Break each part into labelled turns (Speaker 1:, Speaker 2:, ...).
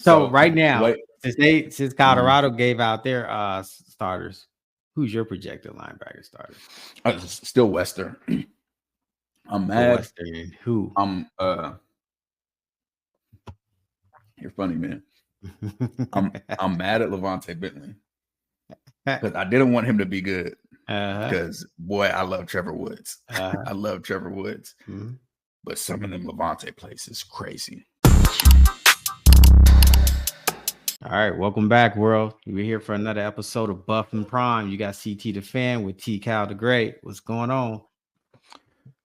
Speaker 1: So right now,
Speaker 2: wait,
Speaker 1: since Colorado gave out their starters, who's your projected linebacker starter?
Speaker 2: still Wester. I'm
Speaker 1: For
Speaker 2: mad.
Speaker 1: Western, who?
Speaker 2: You're funny, man. I'm mad at Levante Bentley because I didn't want him to be good. Because boy, I love Trevor Woods. I love Trevor Woods. But some of them Levante plays is crazy.
Speaker 1: All right, welcome back, world. We're here for another episode of Buff and Prime. You got CT the Fan with T Cal the Great. What's going on?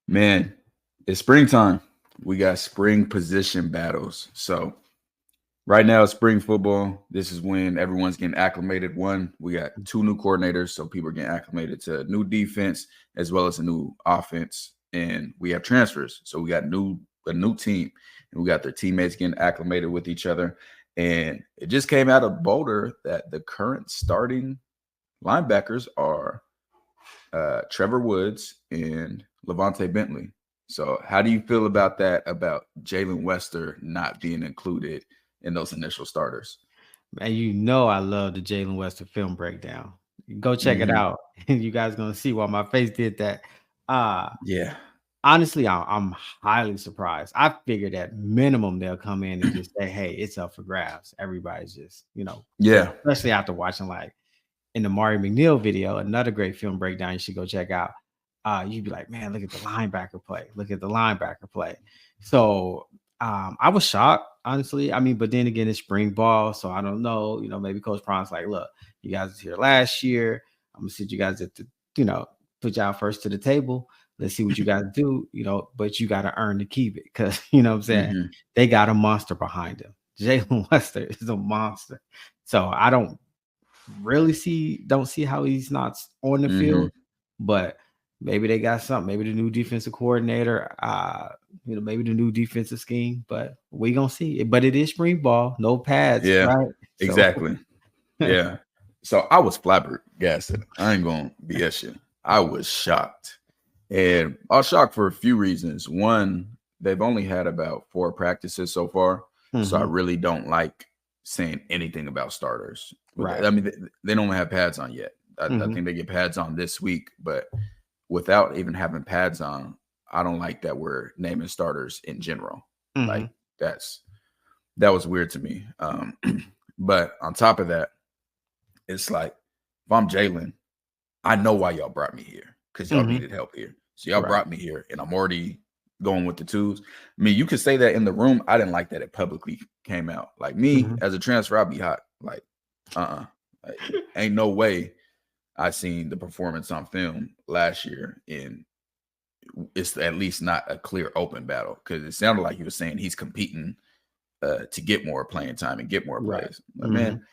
Speaker 2: Man, it's springtime. We got spring position battles. So right now, spring football. This is when everyone's getting acclimated. We got 2 new coordinators, so people are getting acclimated to new defense as well as a new offense. And we have transfers, so we got a new team, and we got their teammates getting acclimated with each other. And it just came out of Boulder that the current starting linebackers are Trevor Woods and Levante Bentley. So how do you feel about that, about Jaylen Wester not being included in those initial starters?
Speaker 1: And you know I love the Jaylen Wester film breakdown. Go check it out. You guys gonna see why my face did that.
Speaker 2: Yeah.
Speaker 1: Honestly, I'm highly surprised. I figured at minimum they'll come in and just say, "Hey, it's up for grabs." Everybody's just,
Speaker 2: Yeah.
Speaker 1: Especially after watching like in the Mari McNeil video, another great film breakdown you should go check out. You'd be like, "Man, look at the linebacker play. Look at the linebacker play." So I was shocked, honestly. I mean, but then again, it's spring ball, so I don't know. Maybe Coach Prom's like, "Look, you guys was here last year. I'm gonna sit you guys at the, put y'all first to the table. Let's see what you guys do, but you got to earn to keep it because, what I'm saying? They got a monster behind him. Jaylen Wester is a monster. So I don't see how he's not on the field, but maybe they got something. Maybe the new defensive coordinator, maybe the new defensive scheme, but we going to see it. But it is spring ball, no pads.
Speaker 2: Yeah,
Speaker 1: right?
Speaker 2: Exactly. Yeah. So I was flabbergasted. I ain't going to BS you. I was shocked. And I was shocked for a few reasons. One, they've only had about 4 practices so far. So I really don't like saying anything about starters.
Speaker 1: Right.
Speaker 2: I mean, they don't have pads on yet. I think they get pads on this week. But without even having pads on, I don't like that we're naming starters in general. Like that was weird to me. But on top of that, it's like, if I'm Jaylen, I know why y'all brought me here, because y'all needed help here. So y'all brought me here, and I'm already going with the twos. I mean, you could say that in the room. I didn't like that it publicly came out. Like me, as a transfer, I'd be hot. Like, like, ain't no way I seen the performance on film last year, and it's at least not a clear open battle, because it sounded like he was saying he's competing to get more playing time and get more plays. But man,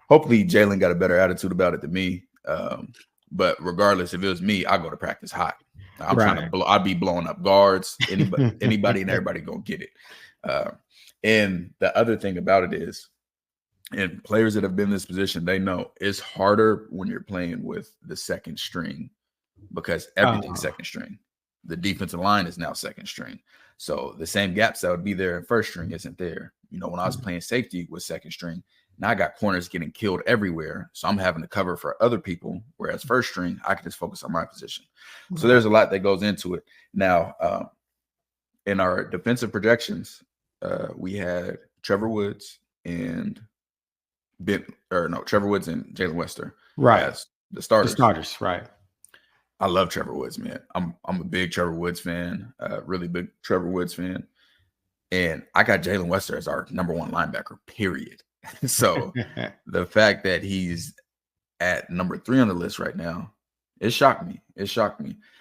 Speaker 2: hopefully Jaylen got a better attitude about it than me. But regardless, if it was me, I'd go to practice hot. I'm trying to I'd be blowing up guards, anybody and everybody gonna get it. And the other thing about it is, and players that have been in this position, they know it's harder when you're playing with the second string, because everything's second string. The defensive line is now second string. So the same gaps that would be there in first string isn't there. When I was playing safety with second string, now I got corners getting killed everywhere. So I'm having to cover for other people. Whereas first string, I can just focus on my position. So there's a lot that goes into it. Now, in our defensive projections, we had Trevor Woods and Trevor Woods and Jaylen Wester as the starters.
Speaker 1: The starters, right.
Speaker 2: I love Trevor Woods, man. I'm a big Trevor Woods fan, really big Trevor Woods fan. And I got Jaylen Wester as our number 1 linebacker, period. So the fact that he's at number 3 on the list right now, it shocked me.
Speaker 1: Well,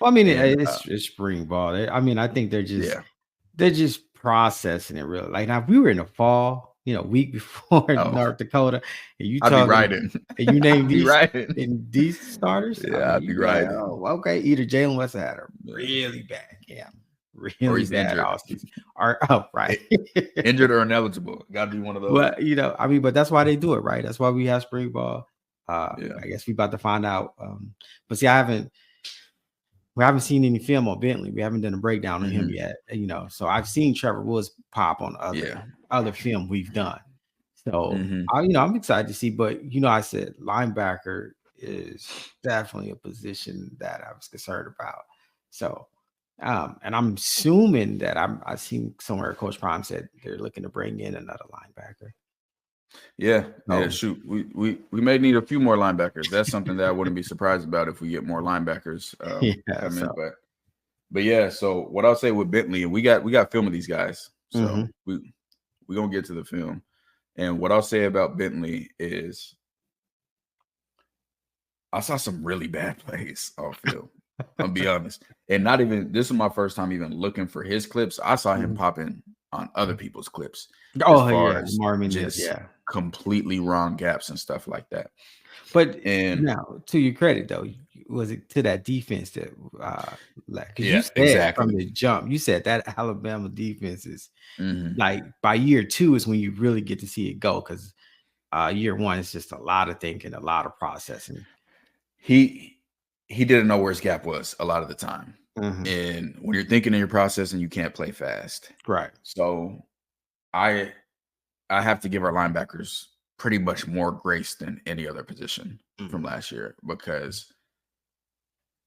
Speaker 1: I mean, it's spring ball. I think they're just processing it really. Like, now if we were in the fall, week before North Dakota, and
Speaker 2: I'd be riding,
Speaker 1: and you name these starters,
Speaker 2: I'd be riding.
Speaker 1: Okay, either Jaylen Wester had a really bad camp,
Speaker 2: or he's
Speaker 1: bad
Speaker 2: injured.
Speaker 1: offseason, right,
Speaker 2: injured or ineligible. Got to be one of those.
Speaker 1: But but that's why they do it, right? That's why we have spring ball. I guess we about to find out. But see, we haven't seen any film on Bentley. We haven't done a breakdown on him yet. So I've seen Trevor Woods pop on other film we've done. So I'm excited to see. But I said linebacker is definitely a position that I was concerned about. So, and I'm assuming that I seen somewhere Coach Prime said they're looking to bring in another linebacker.
Speaker 2: Yeah. Shoot, we may need a few more linebackers. That's something that I wouldn't be surprised about if we get more linebackers come in. But yeah. So what I'll say with Bentley, and we got film of these guys, so we're gonna get to the film. And what I'll say about Bentley is, I saw some really bad plays off field. I'll be honest. And this is my first time even looking for his clips. I saw him popping on other people's clips. Completely wrong gaps and stuff like that.
Speaker 1: But now, to your credit, though, was it to that defense that because you said from the jump, you said that Alabama defense is like by year 2 is when you really get to see it go, because year 1 is just a lot of thinking, a lot of processing.
Speaker 2: He didn't know where his gap was a lot of the time. And when you're thinking in your process and you can't play fast.
Speaker 1: Right.
Speaker 2: So I have to give our linebackers pretty much more grace than any other position from last year, because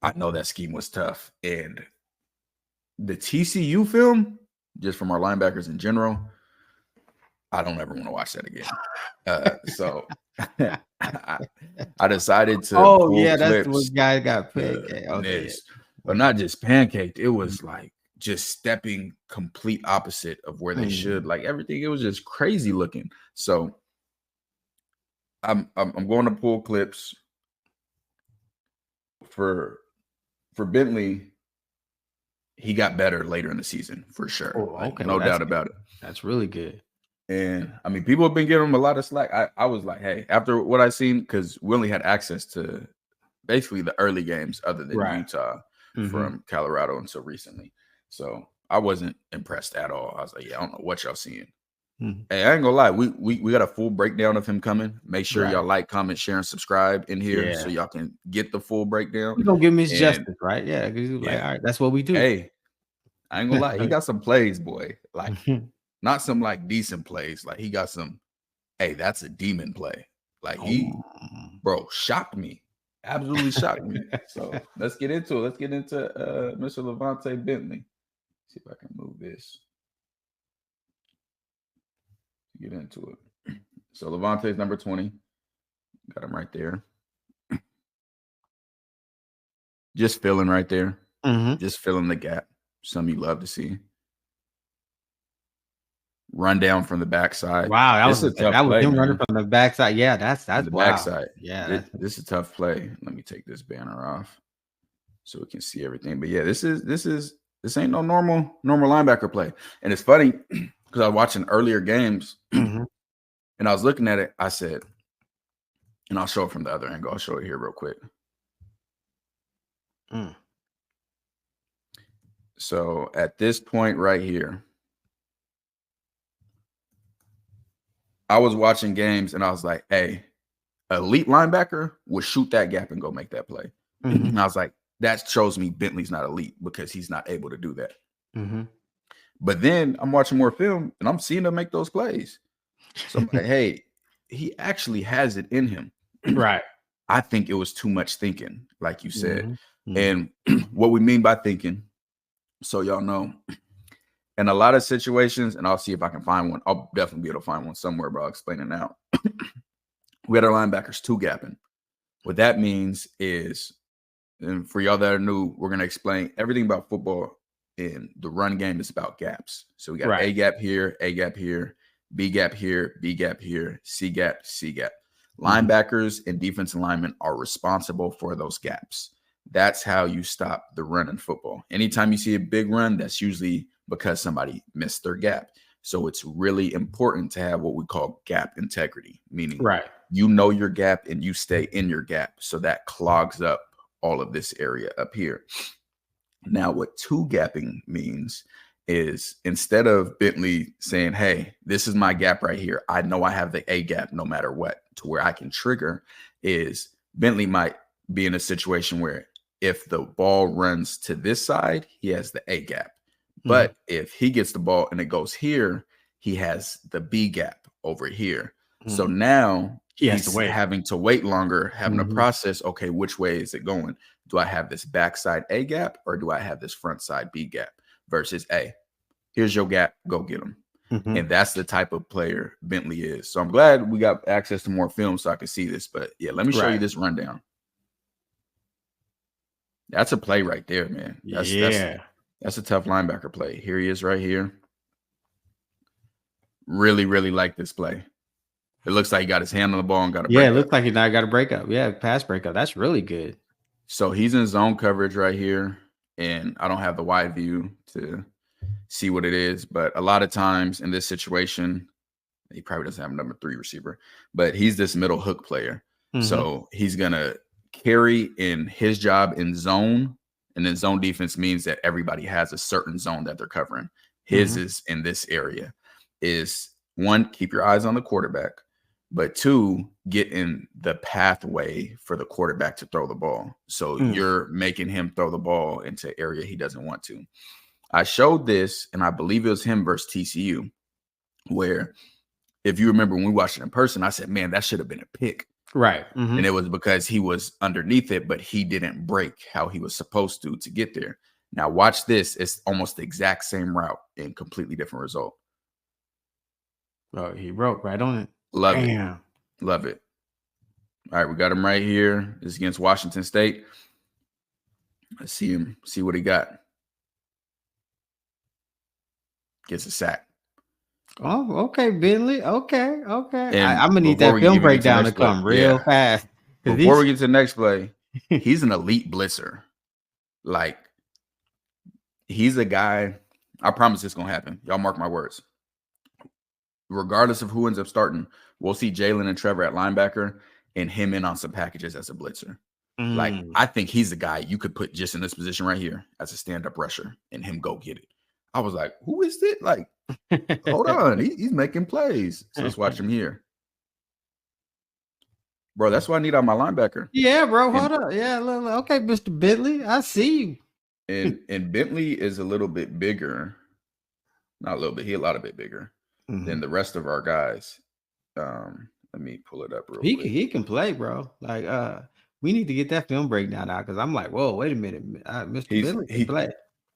Speaker 2: I know that scheme was tough. And the TCU film, just from our linebackers in general, I don't ever want to watch that again. So I decided to pull clips.
Speaker 1: That's what guy got pancaked.
Speaker 2: But not just pancaked. It was like just stepping complete opposite of where they should. Like everything, it was just crazy looking. So I'm going to pull clips for Bentley. He got better later in the season for sure. No doubt about it.
Speaker 1: That's really good.
Speaker 2: And I mean, people have been giving him a lot of slack. I was like, hey, after what I seen, because we only had access to basically the early games other than Utah from Colorado until recently. So I wasn't impressed at all. I was like, yeah, I don't know what y'all seeing. Hey, I ain't gonna lie. We got a full breakdown of him coming. Make sure y'all like, comment, share, and subscribe in here so y'all can get the full breakdown.
Speaker 1: We're gonna give him his justice, right? Yeah. Like, all right, that's what we do.
Speaker 2: Hey, I ain't gonna lie. He got some plays, boy. Like, not some like decent plays. Like, he got some, hey, that's a demon play. Like, bro, shocked me. Absolutely shocked me. So let's get into it. Let's get into Mr. Levante Bentley. See if I can move this. Get into it. So Levante's number 20. Got him right there. Just filling right there. Just filling the gap. Something you love to see. Run down from the backside.
Speaker 1: Wow, that was him running from the backside. Yeah, that's
Speaker 2: the backside. Yeah, this is a tough play. Let me take this banner off so we can see everything. But yeah, this ain't no normal linebacker play. And it's funny because I was watching earlier games and I was looking at it. I said, and I'll show it from the other angle. I'll show it here real quick. So at this point right here, I was watching games and I was like, hey, elite linebacker would shoot that gap and go make that play. And I was like, that shows me Bentley's not elite because he's not able to do that. But then I'm watching more film and I'm seeing him make those plays. So I'm like, hey, he actually has it in him.
Speaker 1: Right.
Speaker 2: I think it was too much thinking, like you said. And what we mean by thinking, so y'all know, in a lot of situations, and I'll see if I can find one. I'll definitely be able to find one somewhere, but I'll explain it now. We had our linebackers two gapping. What that means is, and for y'all that are new, we're going to explain everything about football. In the run game is about gaps. So we got A gap here, B gap here, B gap here, C gap, C gap. Linebackers and defensive linemen are responsible for those gaps. That's how you stop the run in football. Anytime you see a big run, that's usually because somebody missed their gap. So it's really important to have what we call gap integrity, meaning you know your gap and you stay in your gap. So that clogs up all of this area up here. Now, what two gapping means is instead of Bentley saying, hey, this is my gap right here, I know I have the A gap no matter what, to where I can trigger, is Bentley might be in a situation where if the ball runs to this side, he has the A gap. But if he gets the ball and it goes here, he has the B gap over here. So now
Speaker 1: he has to
Speaker 2: he's
Speaker 1: wait.
Speaker 2: having to wait longer, having to process, okay, which way is it going? Do I have this backside A gap or do I have this front side B gap versus A? Here's your gap. Go get them. And that's the type of player Bentley is. So I'm glad we got access to more film so I can see this. But yeah, let me show you this rundown. That's a play right there, man. That's a tough linebacker play. Here he is right here. Really, really like this play. It looks like he got his hand on the ball and got a breakup.
Speaker 1: It looks like he now got a breakup. Yeah, pass breakup. That's really good.
Speaker 2: So he's in zone coverage right here. And I don't have the wide view to see what it is. But a lot of times in this situation, he probably doesn't have a number 3 receiver, but he's this middle hook player. So he's going to carry in his job in zone. And then zone defense means that everybody has a certain zone that they're covering. His is in this area. Is 1, keep your eyes on the quarterback, but 2, get in the pathway for the quarterback to throw the ball. So you're making him throw the ball into an area he doesn't want to. I showed this, and I believe it was him versus TCU, where if you remember when we watched it in person, I said, man, that should have been a pick.
Speaker 1: Right.
Speaker 2: And it was because he was underneath it, but he didn't break how he was supposed to get there. Now watch this. It's almost the exact same route and completely different result.
Speaker 1: Oh, he broke right on it.
Speaker 2: Love it. Love it. All right, we got him right here. This is against Washington State. Let's see him, see what he got. Gets a sack.
Speaker 1: Oh, okay, Bentley. Okay.
Speaker 2: And
Speaker 1: I'm gonna need that film breakdown to come real fast.
Speaker 2: Before we get to the next play, he's an elite blitzer. Like, he's a guy. I promise it's gonna happen. Y'all mark my words. Regardless of who ends up starting, we'll see Jaylen and Trevor at linebacker and him in on some packages as a blitzer. Like, I think he's the guy you could put just in this position right here as a stand-up rusher and him go get it. I was like, who is it? Like, hold on. He's making plays. So let's watch him here. Bro, that's what I need on my linebacker.
Speaker 1: Yeah, bro. Hold up. Yeah, okay, Mr. Bentley. I see you.
Speaker 2: And Bentley is a little bit bigger. Not a little bit. He's a lot bit bigger than the rest of our guys. Let me pull it up real quick.
Speaker 1: He can play, bro. Like, we need to get that film breakdown out because I'm like, whoa, wait a minute. Mr. Bentley can play.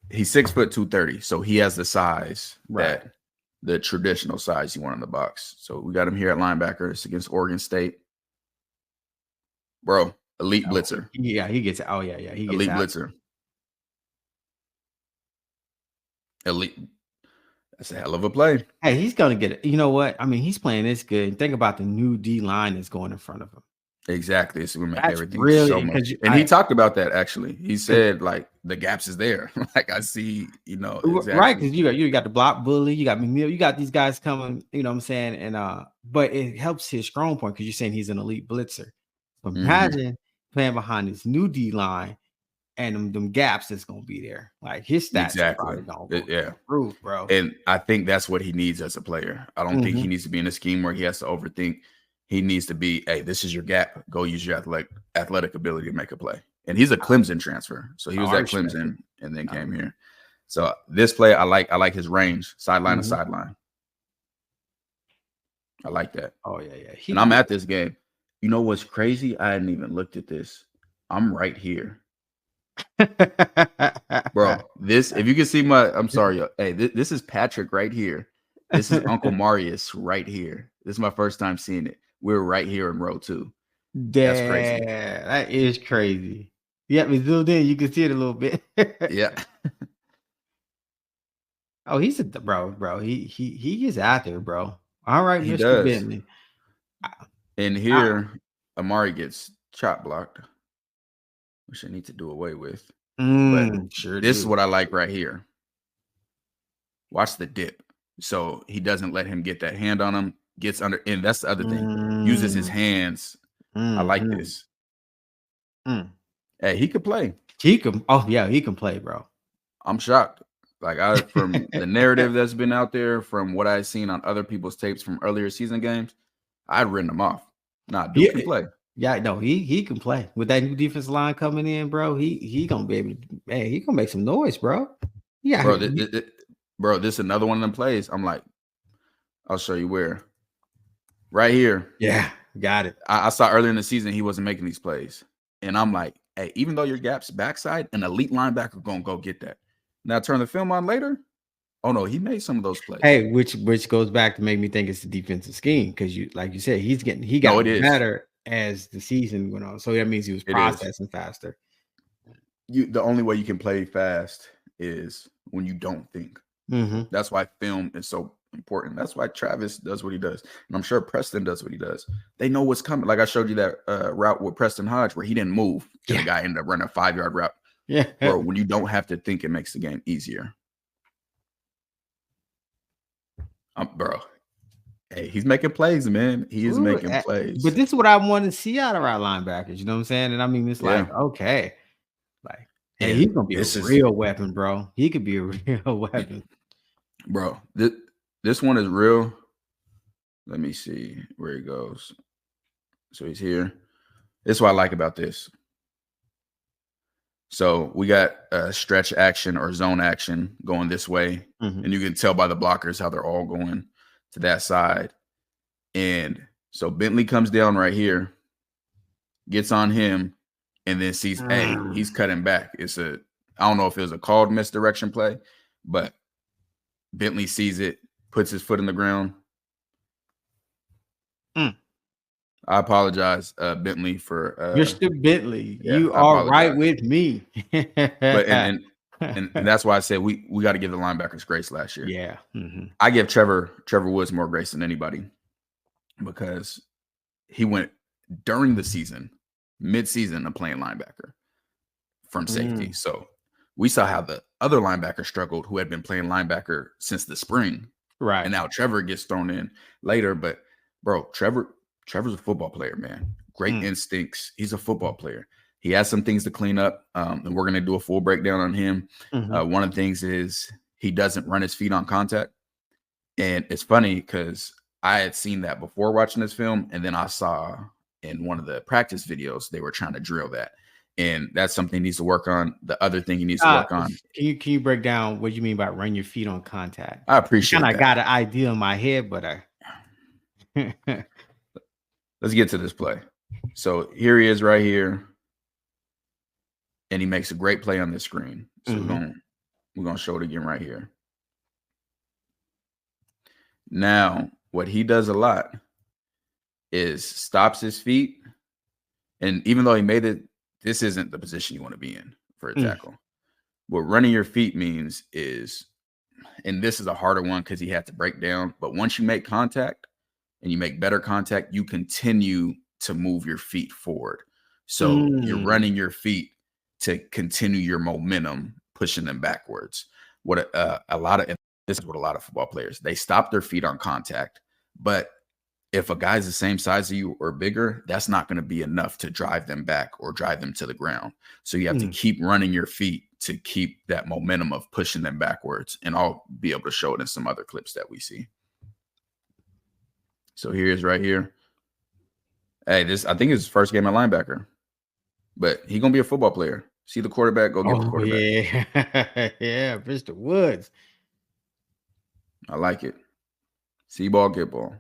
Speaker 2: He's 6 foot 230, so he has the size that the traditional size you want in the box. So we got him here at linebacker. It's against Oregon State. Bro, elite blitzer.
Speaker 1: Yeah, he gets. Oh yeah, he gets
Speaker 2: elite blitzer. Elite. That's a hell of a play.
Speaker 1: Hey, he's gonna get it. You know what? I mean, he's playing this good. Think about the new D line that's going in front of him.
Speaker 2: Exactly. It's gonna make everything really, so much. And he talked about that actually. He said like the gaps is there. Like I see, exactly.
Speaker 1: Right? Because you got the block bully, you got McNeil, you got these guys coming. You know what I'm saying? And but it helps his strong point because you're saying he's an elite blitzer. So imagine playing behind this new D line and them gaps that's gonna be there. Like his stats are probably gonna improve, bro.
Speaker 2: And I think that's what he needs as a player. I don't think he needs to be in a scheme where he has to overthink. He needs to be, hey, this is your gap. Go use your athletic ability to make a play. And he's a Clemson transfer. So he was at Clemson and then came here. So this play, I like his range, sideline to sideline. I like that.
Speaker 1: Oh, yeah.
Speaker 2: And I'm at this game. You know what's crazy? I hadn't even looked at this. I'm right here. Bro, this, if you can see I'm sorry. Hey, this is Patrick right here. This is Uncle Marius right here. This is my first time seeing it. We're right here in row 2. That's crazy.
Speaker 1: That is crazy. Yeah, we zoomed in. You can see it a little bit.
Speaker 2: Yeah.
Speaker 1: Oh, he's a bro. He is out there, bro. All right,
Speaker 2: he
Speaker 1: Mr.
Speaker 2: does.
Speaker 1: Bentley.
Speaker 2: And here, Amari gets chop blocked, which I need to do away with. But this is what I like right here. Watch the dip. So he doesn't let him get that hand on him. Gets under, and that's the other thing. Uses his hands. I like this. Hey, he could play.
Speaker 1: He can. Oh yeah, he can play, bro.
Speaker 2: I'm shocked. Like from the narrative that's been out there, from what I've seen on other people's tapes from earlier season games, I'd written him off. Nah, dude can play.
Speaker 1: Yeah, no, he can play with that new defensive line coming in, bro. He gonna be able to. Hey, he gonna make some noise, bro. Yeah,
Speaker 2: bro. This is another one of them plays. I'm like, I'll show you where. right here.
Speaker 1: Yeah, got it.
Speaker 2: I saw earlier in the season he wasn't making these plays. And I'm like, hey, even though your gap's backside, an elite linebacker going to go get that. Now turn the film on later. Oh, no, he made some of those plays.
Speaker 1: Hey, which goes back to make me think it's the defensive scheme because like you said, he
Speaker 2: No,
Speaker 1: got
Speaker 2: it is.
Speaker 1: better as the season went on. So that means he was processing faster.
Speaker 2: The only way you can play fast is when you don't think. That's why film is so important. That's why Travis does what he does. And I'm sure Preston does what he does. They know what's coming. Like I showed you that route with Preston Hodge where he didn't move. And the guy ended up running a 5-yard route.
Speaker 1: Yeah.
Speaker 2: Bro, when you don't have to think, it makes the game easier. Bro, hey, he's making plays, man. He is making plays.
Speaker 1: But this is what I want to see out of our linebackers. You know what I'm saying? And I mean, it's like, okay. Like, hey, he's going to be a real weapon, bro. He could be a real weapon.
Speaker 2: Bro, this one is real. Let me see where he goes. So he's here. This is what I like about this. So we got stretch action or zone action going this way. And you can tell by the blockers how they're all going to that side. And so Bentley comes down right here, gets on him, and then sees, hey, he's cutting back. I don't know if it was a called misdirection play, but Bentley sees it, puts his foot in the ground. I apologize, Bentley, for
Speaker 1: Mr. Bentley. Yeah, you are right with me.
Speaker 2: But and that's why I said we got to give the linebackers grace last year.
Speaker 1: Yeah.
Speaker 2: I give Trevor Woods more grace than anybody because he went during the season, mid-season, to playing linebacker from safety. So we saw how the other linebacker struggled who had been playing linebacker since the spring.
Speaker 1: Right.
Speaker 2: And now Trevor gets thrown in later. But, bro, Trevor's a football player, man. Great instincts. He's a football player. He has some things to clean up, and we're going to do a full breakdown on him. One of the things is he doesn't run his feet on contact. And it's funny because I had seen that before watching this film, and then I saw in one of the practice videos they were trying to drill that. And that's something he needs to work on. The other thing he needs to work on.
Speaker 1: Can you break down what you mean by run your feet on contact?
Speaker 2: I appreciate that.
Speaker 1: I got an idea in my head, but
Speaker 2: let's get to this play. So here he is right here. And he makes a great play on this screen. So we're gonna show it again right here. Now, what he does a lot is stops his feet. And even though he made it, this isn't the position you want to be in for a tackle. What running your feet means is, and this is a harder one because he had to break down, but once you make contact and you make better contact, you continue to move your feet forward. So you're running your feet to continue your momentum, pushing them backwards. This is what a lot of football players, they stop their feet on contact, but if a guy's the same size as you or bigger, that's not going to be enough to drive them back or drive them to the ground. So you have to keep running your feet to keep that momentum of pushing them backwards. And I'll be able to show it in some other clips that we see. So here is right here. Hey, I think it's his first game at linebacker, but he's going to be a football player. See the quarterback, go get the quarterback.
Speaker 1: Yeah. Yeah, Mr. Woods.
Speaker 2: I like it. See ball, get ball.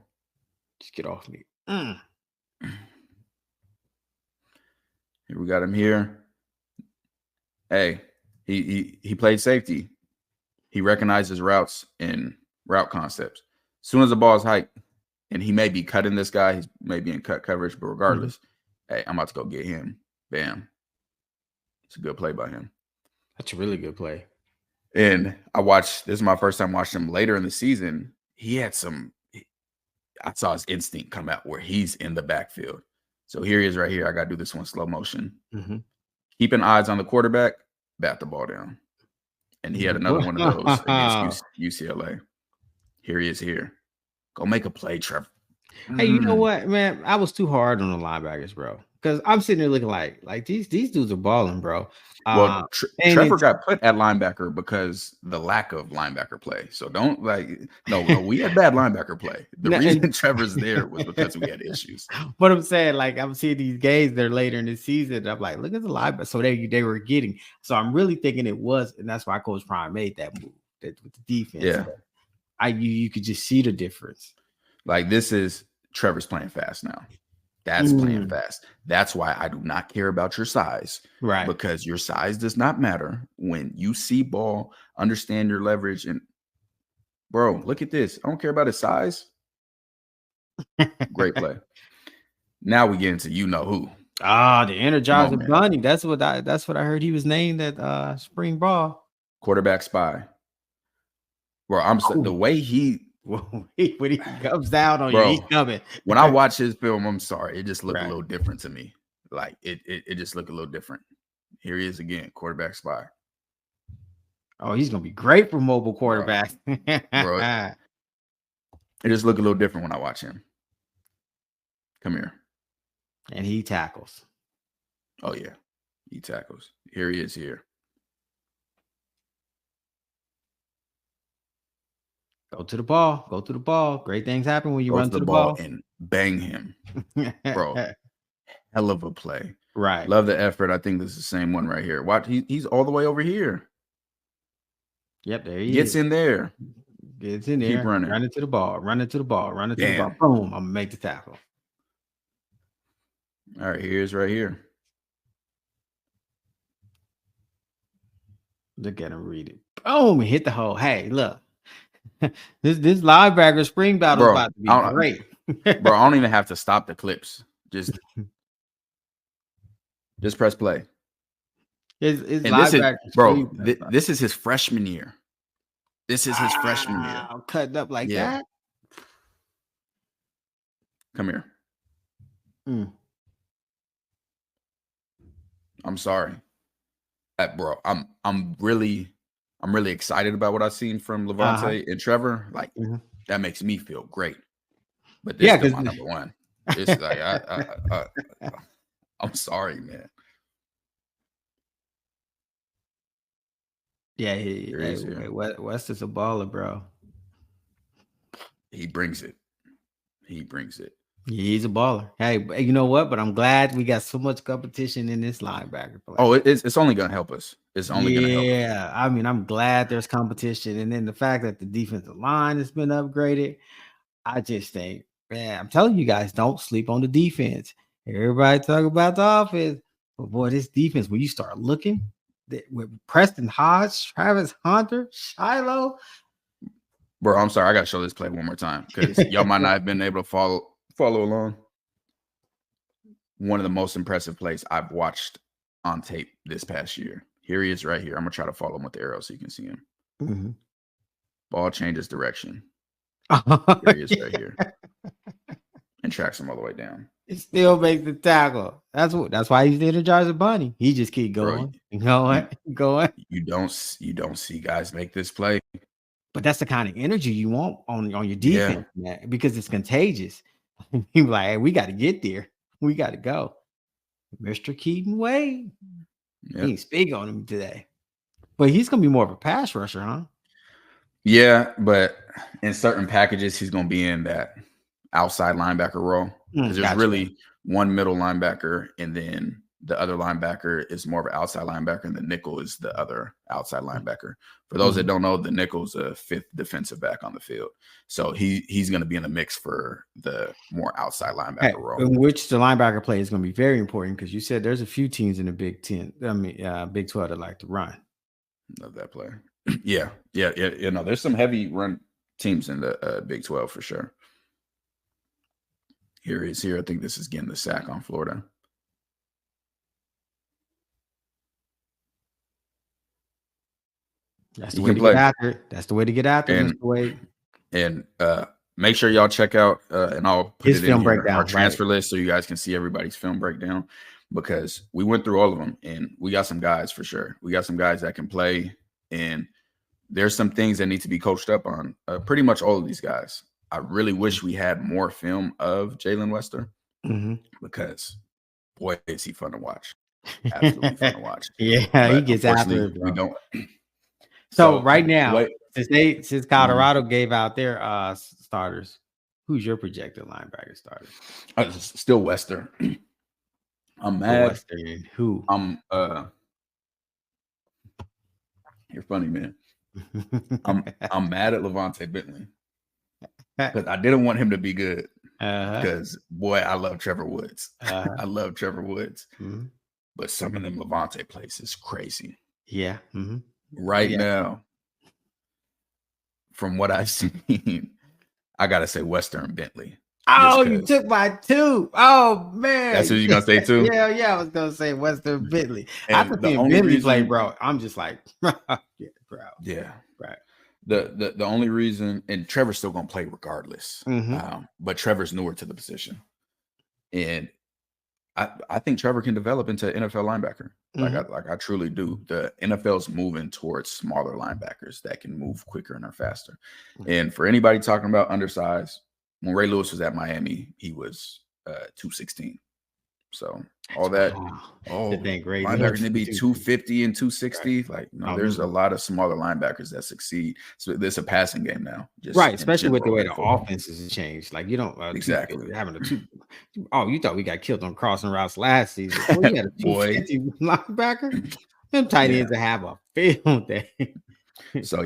Speaker 1: Just get off me.
Speaker 2: Here we got him here. Hey, he played safety. He recognizes routes and route concepts. As soon as the ball is hiked, and he may be cutting this guy, he's maybe in cut coverage, but regardless, hey, I'm about to go get him. Bam. It's a good play by him.
Speaker 1: That's a really good play.
Speaker 2: And this is my first time watching him later in the season. I saw his instinct come out where he's in the backfield. So here he is right here. I got to do this one slow motion. Keeping eyes on the quarterback, bat the ball down. And he had another one of those against UCLA. Here he is here. Go make a play, Trevor.
Speaker 1: Hey, you know what, man? I was too hard on the linebackers, bro. Because I'm sitting there looking like these dudes are balling, bro.
Speaker 2: Well, Trevor got put at linebacker because the lack of linebacker play. So don't no, we had bad linebacker play. The reason Trevor's there was because we had issues.
Speaker 1: What I'm saying, like I'm seeing these games, they're later in the season. I'm like, look at the linebacker. So they were getting. So I'm really thinking it was, and that's why Coach Prime made that move with the defense.
Speaker 2: Yeah,
Speaker 1: you could just see the difference.
Speaker 2: Like this is Trevor's playing fast now. That's playing fast. That's why I do not care about your size.
Speaker 1: Right.
Speaker 2: Because your size does not matter. When you see ball, understand your leverage. And bro, look at this. I don't care about his size. Great play. Now we get into you know who.
Speaker 1: The Energizer Bunny. That's what I heard he was named at spring ball.
Speaker 2: Quarterback spy. Bro, the way
Speaker 1: when he comes down on
Speaker 2: bro,
Speaker 1: you, he's coming.
Speaker 2: When I watch his film, I'm sorry, it just looked
Speaker 1: Right.
Speaker 2: a little different to me. Like it just looked a little different. Here he is again, quarterback spy.
Speaker 1: Oh, he's gonna be great for mobile quarterbacks.
Speaker 2: Bro, it just looked a little different when I watch him. Come here.
Speaker 1: And he tackles.
Speaker 2: Oh yeah, he tackles. Here he is here.
Speaker 1: Go to the ball. Go to the ball. Great things happen when you run to the ball
Speaker 2: and bang him, bro. Hell of a play.
Speaker 1: Right.
Speaker 2: Love the effort. I think this is the same one right here. Watch, he's all the way over here.
Speaker 1: Yep, there he
Speaker 2: gets in there.
Speaker 1: Gets in there.
Speaker 2: Keep running.
Speaker 1: Run it to the ball. Run it to the ball. Run it to the ball. Boom. I'm gonna make the tackle.
Speaker 2: All right, here's right here.
Speaker 1: Look at him read it. Boom, he hit the hole. Hey, look. this linebacker spring battle is about to be great.
Speaker 2: Bro, I don't even have to stop the clips. Just press play.
Speaker 1: This is
Speaker 2: his freshman year. This is his freshman year.
Speaker 1: Cutting up like that.
Speaker 2: Come here. I'm sorry. Bro, I'm really excited about what I've seen from Levante and Trevor. Like that makes me feel great. But this is my number one. It's like I'm sorry, man.
Speaker 1: Yeah, West is a baller, bro.
Speaker 2: He brings it.
Speaker 1: He's a baller. Hey, you know what? But I'm glad we got so much competition in this linebacker play.
Speaker 2: Oh, it's only gonna help us. It's only gonna help us.
Speaker 1: Yeah, I mean, I'm glad there's competition, and then the fact that the defensive line has been upgraded. I just think, man, I'm telling you guys, don't sleep on the defense. Everybody talk about the offense, but boy, this defense, when you start looking with Preston Hodge, Travis Hunter, Shiloh.
Speaker 2: Bro, I'm sorry. I got to show this play one more time because y'all might not have been able to follow along. One of the most impressive plays I've watched on tape this past year. Here he is right here. I'm going to try to follow him with the arrow so you can see him. Ball changes direction. Here he is right here. And tracks him all the way down.
Speaker 1: It still makes the tackle. That's why he's the Energizer Bunny. He just keep going, going.
Speaker 2: You don't see guys make this play.
Speaker 1: But that's the kind of energy you want on your defense, man, because it's contagious. He's like, hey, we got to get there. We got to go. Mr. Keaton Wade. He ain't speak on him today. But he's going to be more of a pass rusher, huh?
Speaker 2: Yeah, but in certain packages, he's going to be in that outside linebacker role. Because there's really one middle linebacker, and then the other linebacker is more of an outside linebacker, and the nickel is the other outside linebacker. For those that don't know, the nickel's a fifth defensive back on the field. So he's going to be in the mix for the more outside linebacker role.
Speaker 1: In which the linebacker play is going to be very important because you said there's a few teams in the Big 12 that like to run.
Speaker 2: Love that play. Yeah. No, there's some heavy run teams in the Big 12 for sure. Here he is here. I think this is getting the sack on Florida.
Speaker 1: That's the way to get after it. That's the way to get after it.
Speaker 2: And make sure y'all check out and I'll put
Speaker 1: his
Speaker 2: it
Speaker 1: film
Speaker 2: in here,
Speaker 1: breakdown,
Speaker 2: our transfer list so you guys can see everybody's film breakdown because we went through all of them and we got some guys for sure. We got some guys that can play and there's some things that need to be coached up on. Pretty much all of these guys. I really wish we had more film of Jaylen Wester because boy, is he fun to watch. Absolutely fun to watch.
Speaker 1: Yeah, he gets after it.
Speaker 2: We don't.
Speaker 1: So right now, since Colorado gave out their starters, who's your projected linebacker starter?
Speaker 2: Still Wester. I'm mad.
Speaker 1: Wester, who?
Speaker 2: You're funny, man. I'm mad at Levante Bentley because I didn't want him to be good. because boy, I love Trevor Woods.
Speaker 1: Uh-huh.
Speaker 2: I love Trevor Woods,
Speaker 1: Mm-hmm.
Speaker 2: but some of them Levante plays is crazy.
Speaker 1: Yeah. Mm-hmm.
Speaker 2: Right now, from what I've seen, I gotta say Wester and Bentley.
Speaker 1: Oh, you took my two. Oh man,
Speaker 2: That's who you're gonna say too.
Speaker 1: Yeah. I was gonna say Wester Bentley.
Speaker 2: And
Speaker 1: After seeing Bentley play, bro, I'm just like, bro.
Speaker 2: Yeah,
Speaker 1: right.
Speaker 2: The only reason, and Trevor's still gonna play regardless. But Trevor's newer to the position, and I think Trevor can develop into an NFL linebacker. Like I truly do. The NFL's moving towards smaller linebackers that can move quicker and are faster. And for anybody talking about undersized, when Ray Lewis was at Miami, he was 216. So all that, linebackers need to be 250 and 260. Right. Like, there's a lot of smaller linebackers that succeed. So there's a passing game now,
Speaker 1: right? Especially with the way the offenses have changed. Like, you don't
Speaker 2: exactly
Speaker 1: having a two. Oh, you thought we got killed on crossing routes last season? Well, you had a 250 linebacker. Them tight ends that have a field day.
Speaker 2: So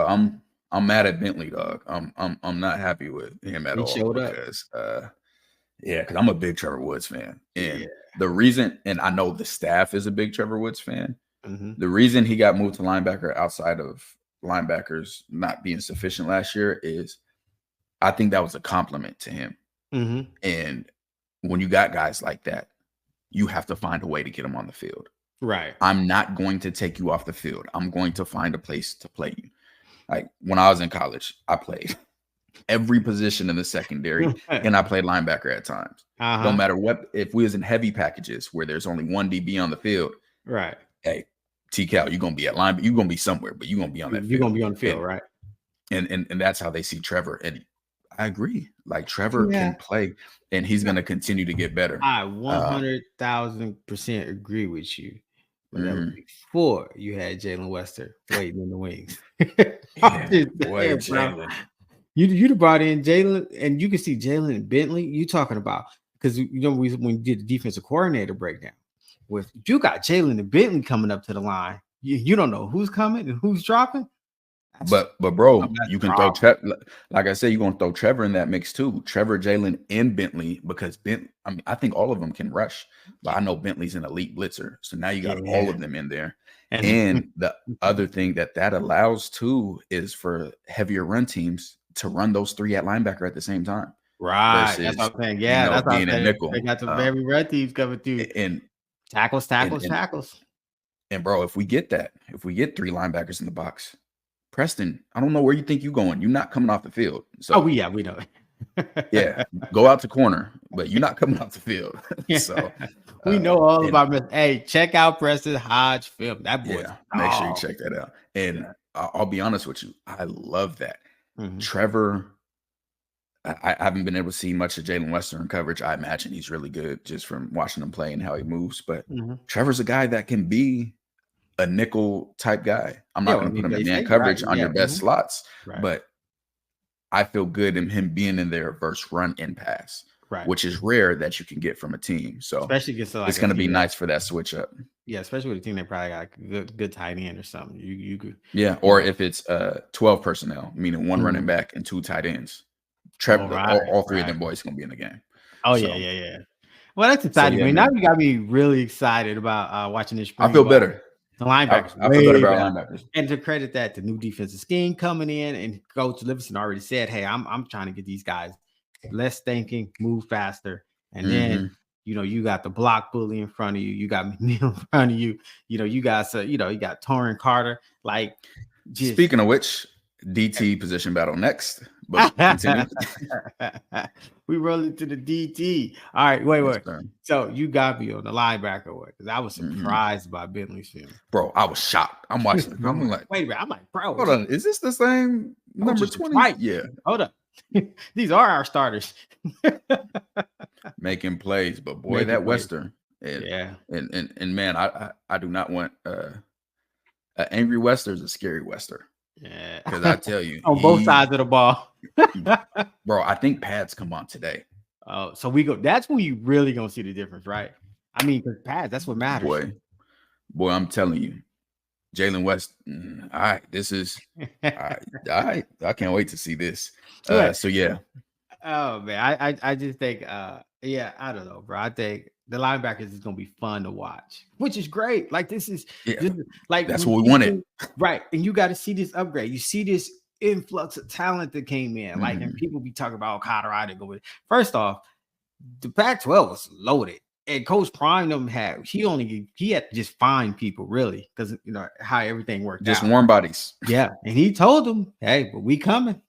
Speaker 2: I'm mad at Bentley, dog. I'm not happy with him at all because because I'm a big Trevor Woods fan. And the reason, and I know the staff is a big Trevor Woods fan, the reason he got moved to linebacker outside of linebackers not being sufficient last year is I think that was a compliment to him. And when you got guys like that, you have to find a way to get them on the field.
Speaker 1: Right.
Speaker 2: I'm not going to take you off the field. I'm going to find a place to play you. Like when I was in college, I played every position in the secondary, and I played linebacker at times. No matter what, if we was in heavy packages where there's only one DB on the field,
Speaker 1: right?
Speaker 2: Hey, T-Cal, you're gonna be at line, you're gonna be somewhere, but you're gonna be on that.
Speaker 1: You're gonna be on the field, right?
Speaker 2: And that's how they see Trevor. And I agree. Like Trevor can play, and he's gonna continue to get better.
Speaker 1: I 100,000% agree with you. But that was before you had Jaylen Wester waiting in the wings.
Speaker 2: Jaylen.
Speaker 1: You'd have brought in Jaylen, and you can see Jaylen and Bentley. You talking about because when you did the defensive coordinator breakdown, with you got Jaylen and Bentley coming up to the line, you don't know who's coming and who's dropping.
Speaker 2: But bro, you can throw like I said, you're gonna throw Trevor in that mix too. Trevor, Jaylen, and Bentley, because I think all of them can rush, but I know Bentley's an elite blitzer. So now you got all of them in there. And the other thing that allows too is for heavier run teams to run those three at linebacker at the same time.
Speaker 1: Right. Versus, that's what I'm saying. Yeah, that's what I'm saying.
Speaker 2: Nickel.
Speaker 1: They got the very run teams coming through.
Speaker 2: And
Speaker 1: tackles.
Speaker 2: And bro, if we get three linebackers in the box, Preston, I don't know where you think you're going. You're not coming off the field. So
Speaker 1: we know.
Speaker 2: Go out to corner, but you're not coming off the field. So
Speaker 1: we know all about. Hey, check out Preston Hodge film. That boy.
Speaker 2: Make sure you check that out. And I'll be honest with you, I love that. Trevor, I haven't been able to see much of Jaylen Wester in coverage. I imagine he's really good just from watching him play and how he moves. But Trevor's a guy that can be a nickel type guy. I'm not going to put him in man coverage on your best slots, but I feel good in him being in there versus run and pass, which is rare that you can get from a team. So
Speaker 1: especially against
Speaker 2: it's going to be nice for that switch up.
Speaker 1: Yeah, especially with a team that probably got a good tight end or something. You could,
Speaker 2: or if it's 12 personnel, meaning one running back and two tight ends. Trevor, all three of them boys going to be in the game.
Speaker 1: Oh, so, yeah. Well, that's exciting. I mean, now you got me really excited about watching this.
Speaker 2: I feel better.
Speaker 1: The linebackers.
Speaker 2: I feel better about linebackers.
Speaker 1: And to credit that, the new defensive scheme coming in, and Coach Livingston already said, hey, I'm trying to get these guys less thinking, move faster. And then, you got the block bully in front of you. You got McNeil in front of you. You guys, you got Torrin Carter. Like,
Speaker 2: speaking of which, DT position battle next. But continue.
Speaker 1: We roll into the DT. All right, wait. So you got me on the linebacker one because I was surprised by Bentley's film.
Speaker 2: Bro, I was shocked. I'm watching. I'm like,
Speaker 1: wait a minute. I'm like, bro,
Speaker 2: hold on. Is this the same number 20?
Speaker 1: Right.
Speaker 2: Yeah.
Speaker 1: Hold up. These are our starters.
Speaker 2: Making plays, but boy, that Wester. And man, I do not want an angry Wester is a scary Wester.
Speaker 1: Yeah,
Speaker 2: because I tell you,
Speaker 1: on both sides of the ball,
Speaker 2: bro. I think pads come on today.
Speaker 1: Oh, so we go. That's when you really gonna see the difference, right? I mean, because pads, that's what matters.
Speaker 2: Boy, I'm telling you, Jaylen West. All right, this is. I can't wait to see this. So yeah,
Speaker 1: Oh man, I just think yeah, I don't know, bro. I think the linebackers is gonna be fun to watch, which is great. Like this is like
Speaker 2: that's
Speaker 1: when
Speaker 2: what we wanted.
Speaker 1: right? And you got to see this upgrade. You see this influx of talent that came in. Like, and people be talking about Colorado going. First off, the Pac-12 was loaded. And Coach Prime them had he had to just find people really because you know how everything worked
Speaker 2: just
Speaker 1: out.
Speaker 2: warm bodies.
Speaker 1: Yeah, and he told them, "Hey, but we coming."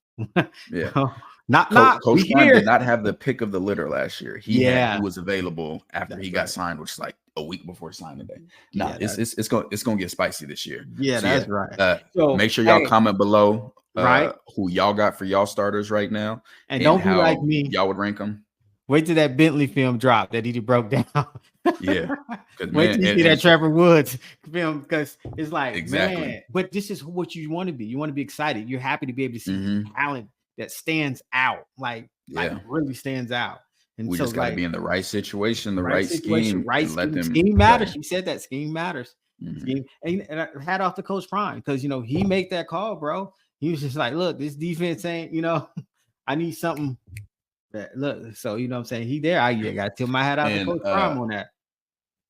Speaker 2: Yeah,
Speaker 1: Coach
Speaker 2: Prime did not have the pick of the litter last year. He was available after he got signed, which is like a week before signing day. It's gonna get spicy this year.
Speaker 1: Yeah,
Speaker 2: so
Speaker 1: that's right.
Speaker 2: So make sure y'all comment below who y'all got for y'all starters right now,
Speaker 1: and don't be like me.
Speaker 2: Y'all would rank them.
Speaker 1: Wait till that Bentley film drop that he broke down.
Speaker 2: Yeah.
Speaker 1: Wait till you see that Trevor Woods film because it's like, man, but this is what you want to be. You want to be excited. You're happy to be able to see talent that stands out, like really stands out. And
Speaker 2: we just got to be in the right situation, the right scheme.
Speaker 1: Scheme matters. He said that scheme matters. Scheme. And I hat off to Coach Prime because, you know, he made that call, bro. He was just like, look, this defense ain't, you know, I need something. Look, so you know what I'm saying? He there. I got to tip my hat out to Coach Prime on that.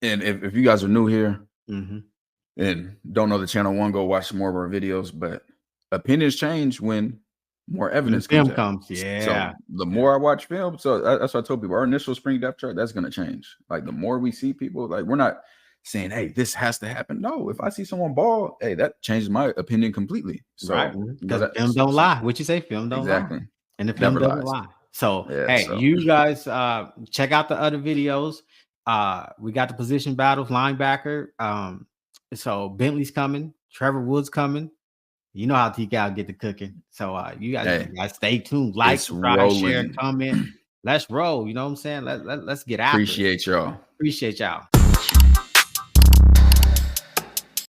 Speaker 2: And if you guys are new here and don't know the channel, go watch more of our videos. But opinions change when more evidence comes.
Speaker 1: Yeah.
Speaker 2: So the more I watch film, so that's what I told people. Our initial spring depth chart, that's going to change. Like the more we see people, like we're not saying, hey, this has to happen. No, if I see someone ball, hey, that changes my opinion completely. So
Speaker 1: because film don't lie. What you say? Film don't lie. And the film doesn't lie. So you guys check out the other videos. We got the position battles, linebacker. So Bentley's coming, Trevor Woods coming. You know how TCal get the cooking. So you guys stay tuned. Like, subscribe, share, comment. Let's roll. You know what I'm saying? Let's get out.
Speaker 2: Appreciate y'all.